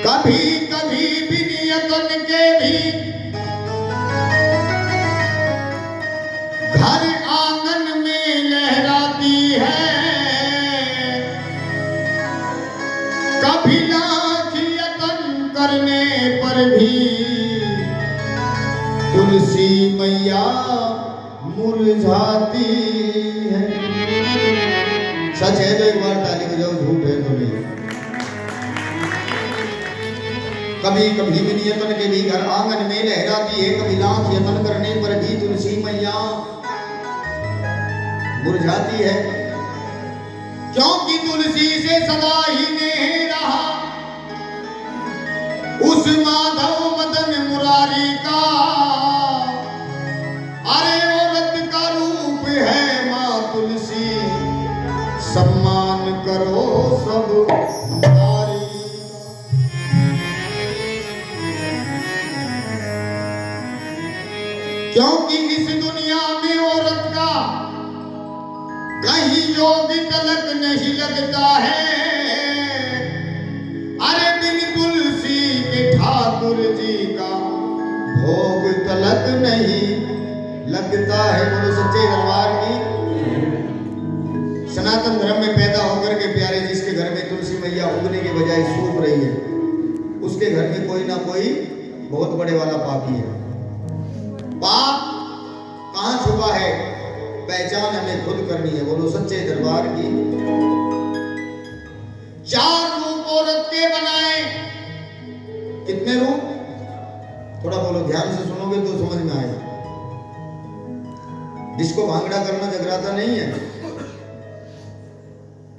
कभी कभी भी नियतन के भी घर आंगन में लहराती है, कभी लाख यतन करने पर भी तुलसी मैया मुरझाती है। सच है तो एक बार ताली बजाओ, झूठ है तो नहीं। कभी कभी भी नियतन के भी घर आंगन में लहराती है, कभी लाख यतन करने पर भी तुलसी मैया मुरझाती है। क्योंकि तुलसी से सदा ही नेह रहा उस माधव मदन मुरारी का। अरे औरत का रूप है माँ तुलसी, सम्मान करो सब नारी। क्योंकि इस दुनिया में औरत का कहीं योग तलक नहीं लगता है। अरे बिन तुलसी के ठाकुर जी का भोग तलक नहीं लगता है। बोलो सच्चे दरबार की। सनातन धर्म में पैदा होकर के प्यारे जिसके घर में तुलसी मैया उगने के बजाय सूख रही है, उसके घर में कोई ना कोई बहुत बड़े वाला पापी है। पाप कहां छुपा है, पहचान हमें खुद करनी है। बोलो सच्चे दरबार की। चार रूप औरत के बनाए। कितने रूप? थोड़ा बोलो, ध्यान से सुनोगे तो समझ में आएगा। जिसको भांगड़ा करना जगराता नहीं है।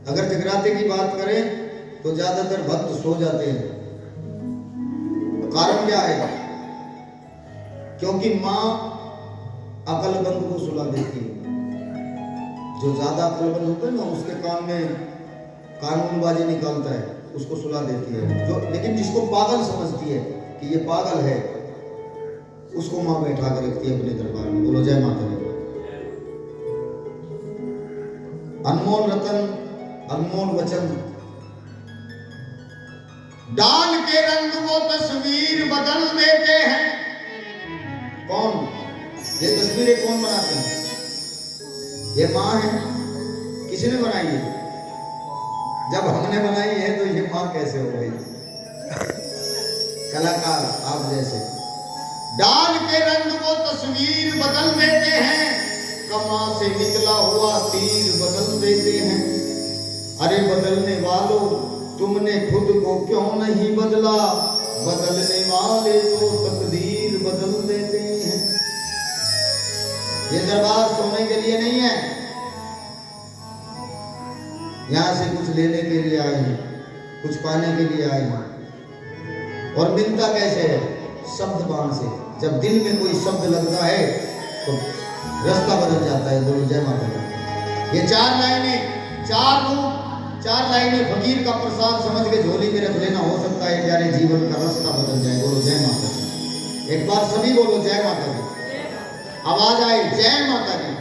अगर जगराते की बात करें तो ज्यादातर भक्त सो जाते हैं। कारण क्या है? क्योंकि मां अकलमंद को सुला देती है। जो ज्यादा अकलमंद होता है ना, उसके कान में कानूनबाजी निकालता है, उसको सुला देती है। जो लेकिन जिसको पागल समझती है कि ये पागल है, उसको मां बैठा कर रखती है अपने दरबार में। बोलो जय माता दी। अनमोल रतन, अनमोल वचन डाल के रंग वो तस्वीर बदल देते हैं। कौन? ये तस्वीरें कौन बनाते हैं? ये माँ है। किसने बनाई है? जब हमने बनाई है तो ये माँ कैसे हो गई? कलाकार आप जैसे डाल के रंग वो तस्वीर बदल देते हैं, कमा से निकला हुआ तीर बदल देते हैं। अरे बदलने वालों, तुमने खुद को क्यों नहीं बदला? बदलने वाले तो तकदीर बदल देते हैं। ये दरबार सोने के लिए नहीं है, यहां से कुछ लेने के लिए आए हैं, कुछ पाने के लिए आए हैं। और मिलता कैसे है? शब्द बाण से। जब दिल में कोई शब्द लगता है तो रास्ता बदल जाता है। बोलो जय माता दी। ये चार लाइनें, चार रूप, चार लाइनें फकीर का प्रसाद समझ के झोली में रख लेना। हो सकता है प्यारे जीवन का रास्ता बदल जाए। बोलो जय माता दी। एक बार सभी बोलो जय माता दी। आवाज आए जय माता दी।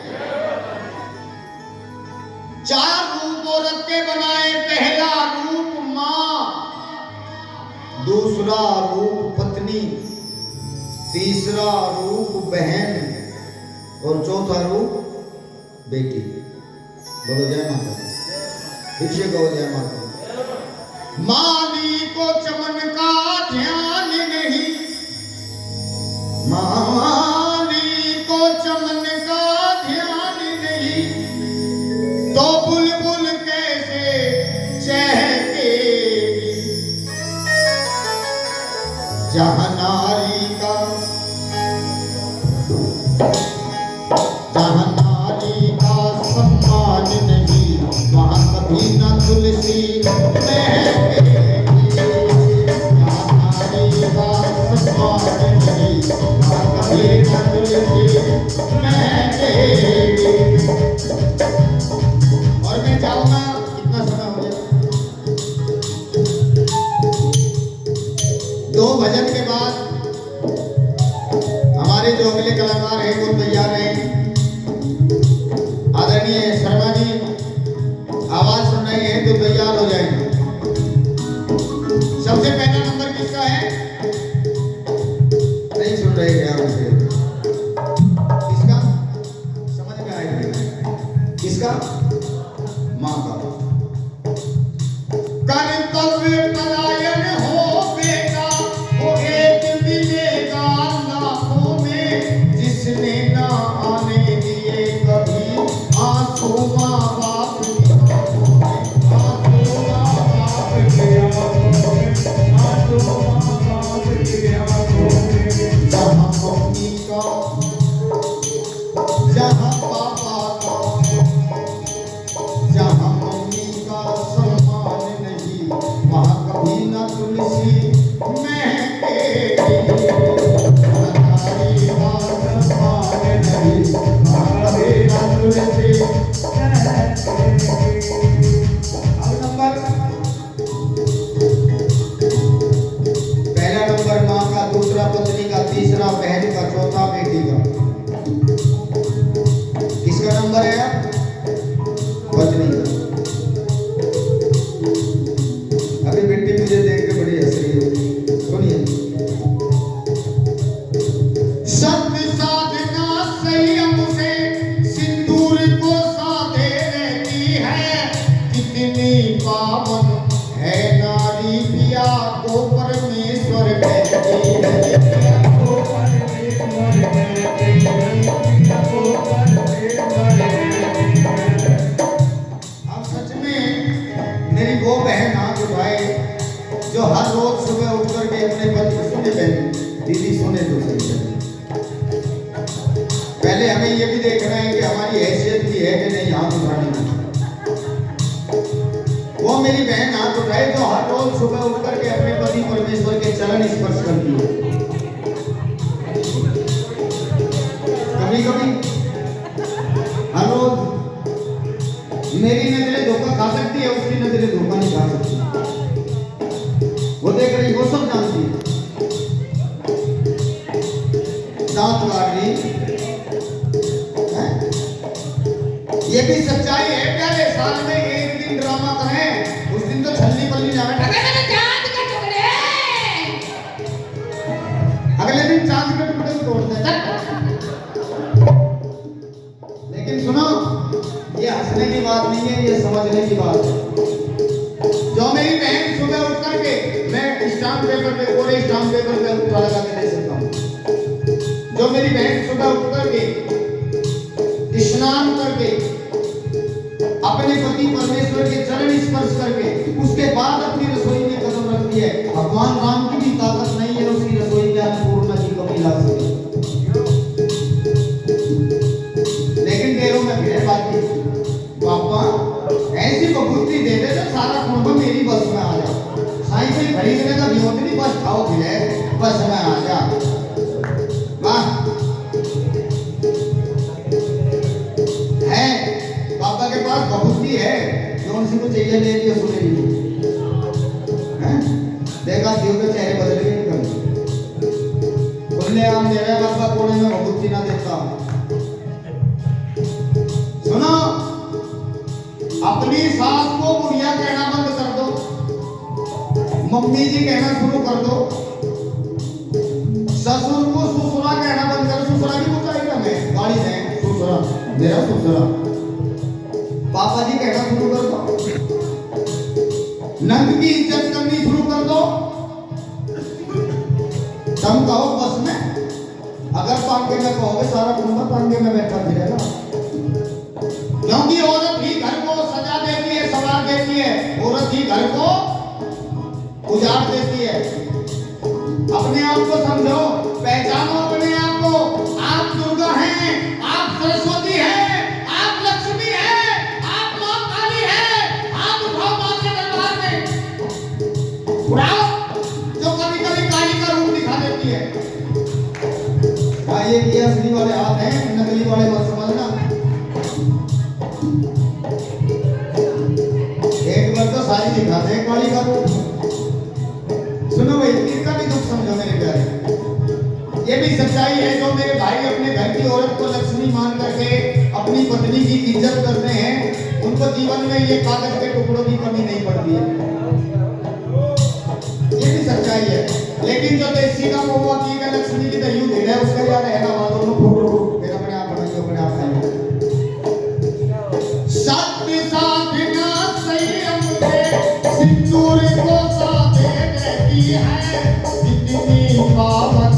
चार रूप औरत के बनाए। पहला रूप मां, दूसरा रूप पत्नी, तीसरा रूप बहन और चौथा रूप बेटी। बोलो जय माता दी। फिर से कहो जय माता दी। माली को चमन का ध्यान नहीं, माली को चमन का ध्यान नहीं, तो बुलबुल कैसे चहकेगी? जहां नारी का सम्मान नहीं, वहां कभी न तुलसी महकेगी। जहां नारी का सम्मान नहीं, वहां कभी न तुलसी महकेगी। और मैं चाहूंगा, कितना समय हो गया? 2 भजन के बाद हमारे जो अगले कलाकार हैं वो तैयार हैं। आदरणीय शर्मा जी आवाज सुन रही है तो तैयार हो जाएंगे। सबसे पहला नंबर किसका है? नहीं सुन रहे क्या मुझे? किसका? समझ में आएगा? किसका? माँ का। कर्तव्य परायण हो बेटा, वो एक मिलेगा लाखों में, जिसने ना आने दिए कभी आंसू माँ बाप की आंखों में, आंसू माँ बाप की आंखों में, आंसू माँ बाप की आंखों में। जहाँ मम्मी का, जहाँ पापा का, जहाँ मम्मी का सम्मान नहीं, वहाँ कभी न तुलसी महकेगी। हमारी बात सम्मान नहीं, वहाँ कभी न तुलसी महकेगी। अब नंबर, पहला नंबर माँ का, दूसरा पत्नी का, तीसरा बहन का, चौथा बेटी का। किसका नंबर है? पत्नी का। अभी बेटी मुझे देख के बड़ी हंस रही होगी, सुनिए। सत्य साधना संयम से सिंदूर को साधे रहती है, कितनी पावन है नारी, पिया को परमेश्वर कहती है, पिया को परमेश्वर कहती है, पिया को परमेश्वर कहती है। अब सच में मेरी वो बहन हाथ उठाए जो हर रोज सुबह उठ करके अपने पति, सुने बहन, दीदी सुने तो सही है। पहले हमें ये भी देखना है कि हमारी हैसियत भी है कि नहीं हाथ उठाने में। वो मेरी बहन हाथ उठाए जो हर रोज सुबह उठ करके अपने पति परमेश्वर के चरण स्पर्श करती है। कभी कभी हर रोज मेरी नजरें धोखा खा सकती है, उसकी नजरें धोखा नहीं खा सकती। वो देख रही, वो सब जानती है। दांत काट रही है, ये भी सच्चाई है। प्यारे साल में एक दिन ड्रामा करें, उस दिन तो छल्ली पल्ली जावे, चांद के टुकड़े, अगले दिन चांद के टुकड़े तोड़ देता। लेकिन सुनो, ये हंसने की बात नहीं है, ये समझने की बात है। जो मेरी बहन सुबह उठ करके, मैं स्टाम्प पेपर पे, पूरे स्टाम्प पेपर पे उठा लगा के दे सकता हूँ। जो मेरी बहन सुबह उठ करके स्नान करके अपने पति परमेश्वर के चरण स्पर्श करके उसके बाद अपनी रसोई में कदम रखती है, भगवान राम की भी ताकत नहीं है उसकी रसोई में अन्नपूर्णा की कमी ला सके। लेकिन देरों में फिर बात की, पापा ऐसी बबूती दे दे तो सारा कुंभ मेरी बस में आ जा। साइकिल खरीदने का भी नहीं, बस खाओ फिर बस में आ जा। वाह, है पापा के पास बबूती है, कौन सी को चाहिए ले लिया, सुने ली हैं। देखा दियो के चेहरे बदल गए कभी। बोलने आम दे रहे पापा, कोने में बबूती ना देता। सुनो, अपनी सास को बुढ़िया कहना बंद कर दो, मम्मी जी कहना शुरू कर दो। ससुर को ससुरा कहना बंद करो। ससुरा की बुताई हमें गाड़ी दें, ससुरा मेरा ससुरा। पापा जी कहना शुरू कर दो। नंद की इज्जत करनी शुरू कर दो। तुम कहो बस में, अगर पांगे में कहोगे सारा कुंभ पांगे में बैठा फिरेगा। क्योंकि औरत ही घर को सजा देती है, संवार देती है, औरत ही घर को उजाड़ देती है। अपने आप को समझो, पहचानो अपने आप को। आप दुर्गा हैं, आप सरस्वती हैं, आप लक्ष्मी हैं, आप मां काली हैं। आप उठाओ मां के दरबार में, उठाओ, जो कभी कभी काली का रूप दिखा देती है। ये असली वाले हाथ हैं, नकली वाले मत समझना। एक बार तो सारी दिखाते हैं काली का रूप। सुनो भाई, इनका भी दुख समझो मेरे प्यारे। ये भी सच्चाई है, जो मेरे भाई अपने घर की औरत को लक्ष्मी मान करके अपनी पत्नी की इज्जत करते हैं, उनको जीवन में ये कागज के टुकड़ों की कमी नहीं पड़ती है। ये भी सच्चाई है। लेकिन जो देसी का महुआ की का लक्ष्मी की दही दे रहा है उसका याद है ना वहां दोनों फूट फिर अपने आप बनाइए अपने आप खाइए। सत्य साधना संयम के सिंदूर को साधे रहती है जितनी पावन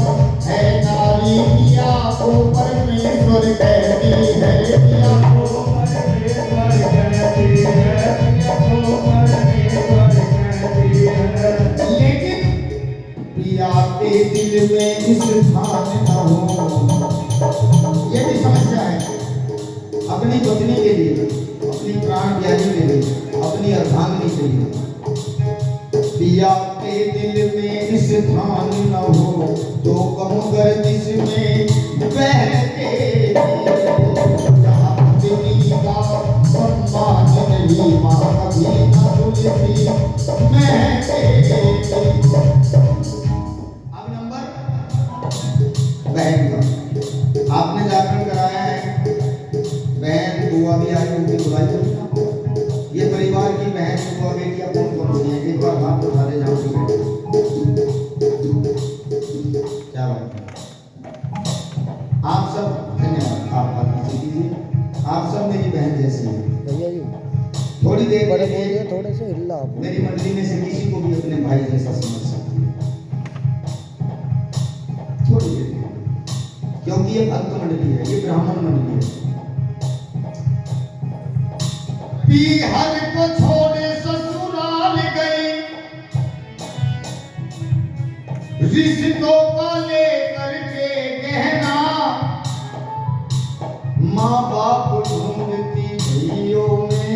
है नारी किया को परमेश्वर कहती है किया को परमेश्वर कहती है किया को परमेश्वर कहती है। लेकिन पिया के दिल में इस ध्यान न हो, ये भी समस्या है। अपनी पत्नी के लिए, अपनी प्राण प्यारी के लिए, अपनी अर्धांगिनी के लिए पिया के दिल में इस ध्यान न हो तो कम गर्दिश में बहके का सम्मान नहीं मां कभी न तुलसी महके। अब नंबर बहन का आपने जागरण कराया है, बहन बुआ भी आई उनकी बुलाई होगी ना। ये परिवार की बहन बुआ बेटियां कौन कौन सी हैं एक बार हाथ उठा ले जाओ क्या बात है। आप सब धन्यवाद, आप बात नीचे कीजिए। आप सब मेरी बहन जैसी हैं भैया जी। थोड़ी देर के बड़े लिए बोलिए थोड़े से हिला आप। मेरी मंडली में से किसी को भी अपने भाई जैसा समझ सकती है थोड़ी देर के लिए, क्योंकि ये भक्त मंडली है, ये ब्राह्मण मंडली है। पीहर को छोड़े ससुराल गई रिश्तों का लेकर के गहना माँ बाप ढूंढती भैयों में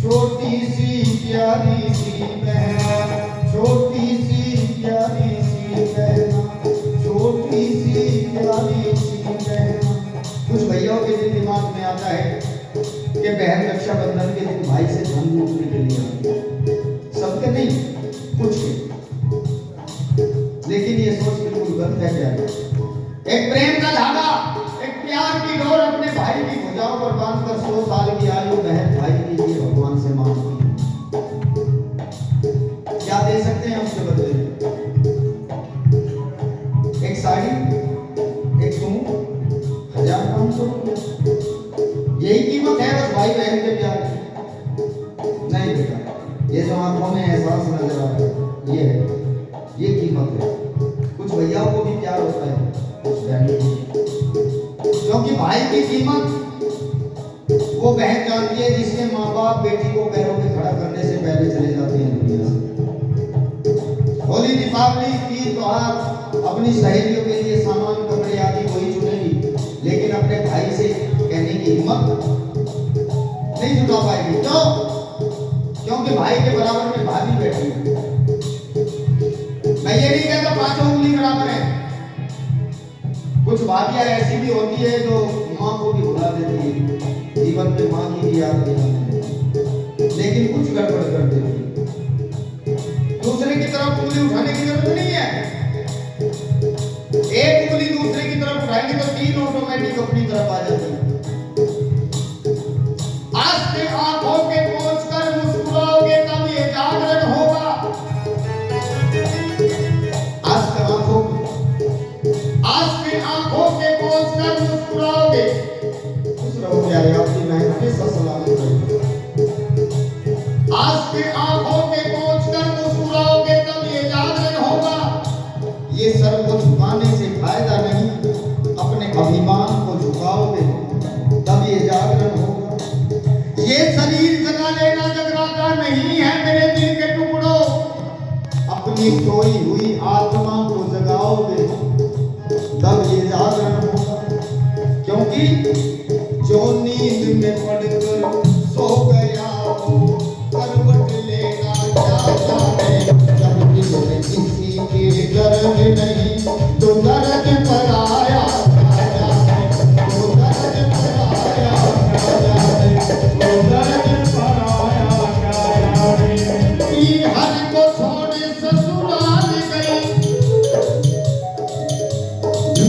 छोटी सी प्यारी सी बहना, छोटी सी प्यारी सी बहना, छोटी सी प्यारी सी बहना। कुछ भैयों के दिन दिमाग में आता है कि बहन रक्षाबंधन के दिन भाई से धन लूटने के लिए आती है, सबके नहीं कुछ के, लेकिन ये सोच बिल्कुल गलत है। क्या एक प्रेम का धागा, एक प्यार की डोर अपने भाई की भुजाओं पर बांधकर 100 साल की आयु बहन भाई के लिए भगवान से मांगती है। क्या दे सकते हैं उसके बदले? एक साड़ी, एक सूट, 1500 रुपये, यही कीमत है बस भाई बहन के प्यार की। नहीं बेटा, ये जो आंखों में एहसास नजर आ रहा है ये है, ये कीमत है। कुछ भैयाओं को भी प्यार होता है कुछ बहनों को, क्योंकि भाई की कीमत वो बहन जानती है जिसके माँ बाप बेटी को पैरों पे खड़ा करने से पहले चले जाते हैं दुनिया से। होली, दीपावली, ईद, त्योहार अपनी सहेलियों के लिए सामान, कपड़े आदि वही चुनेगी, लेकिन अपने भाई से कहने की हिम्मत नहीं जुटा पाएगी। क्यों? क्योंकि भाई के बराबर में भाभी बैठी है। मैं ये नहीं कहता 5 उंगली बराबर है, कुछ भाभियां ऐसी भी होती है जो माँ को भी भुला देती है, जीवन में माँ की भी याद नहीं आती, लेकिन कुछ गड़बड़ कर देती है। दूसरे की तरफ उंगली उठाने की जरूरत नहीं है, एक उंगली दूसरे की तरफ उठाएंगे तो 3 ऑटोमेटिक अपनी तरफ आ जाती है। आज के आंखों के पोंछ कर मुस्कुराओगे तब ये जागरण होगा। आज के आंखों के पोंछ कर मुस्कुराओगे, खुश रहो प्यारे, आपकी मैं हमेशा सलामत रहे। आज के आंखों के पोंछ कर मुस्कुराओगे तब ये जागरण होगा। ये सर को झुकाने से फायदा नहीं, अपने अभिमान को झुकाओगे तब ये जागरण होगा। ये शरीर जगा लेना जगराता नहीं है मेरे दिल के टुकड़ों, अपनी सोई हुई आत्मा को जगाओगे तब ये जागरण होगा। क्योंकि जो नींद में पड़कर सो गया वो करवट लेना क्या जाने, जब दिल में किसी के दर्द नहीं तो दर्द पर आया क्या जाने, तो दर्द पर आया क्या जाने, तो दर्द पर आया क्या जाने। हर को छोड़े ससुराल गई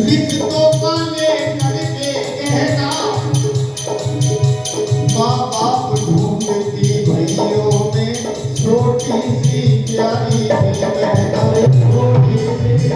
रिश्तों का लेकर के कहना, माँ बाप ढूंढती भैयों में छोटी सी प्यारी सी बहना, छोटी सी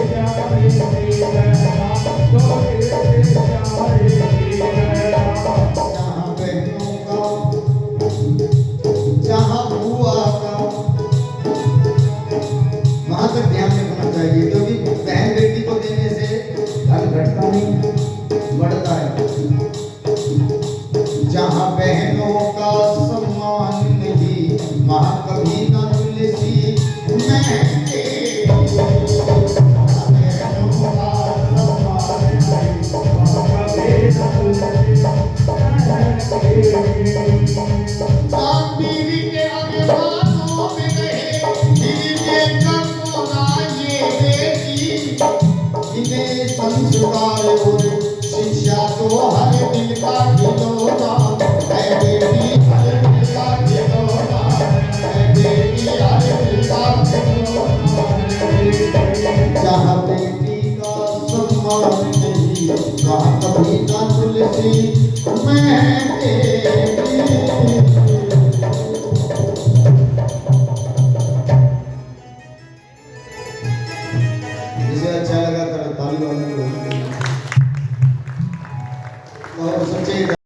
नहीं कहा कभी ना तुलसी जिसे अच्छा लगा ताली वालों को और सच्चे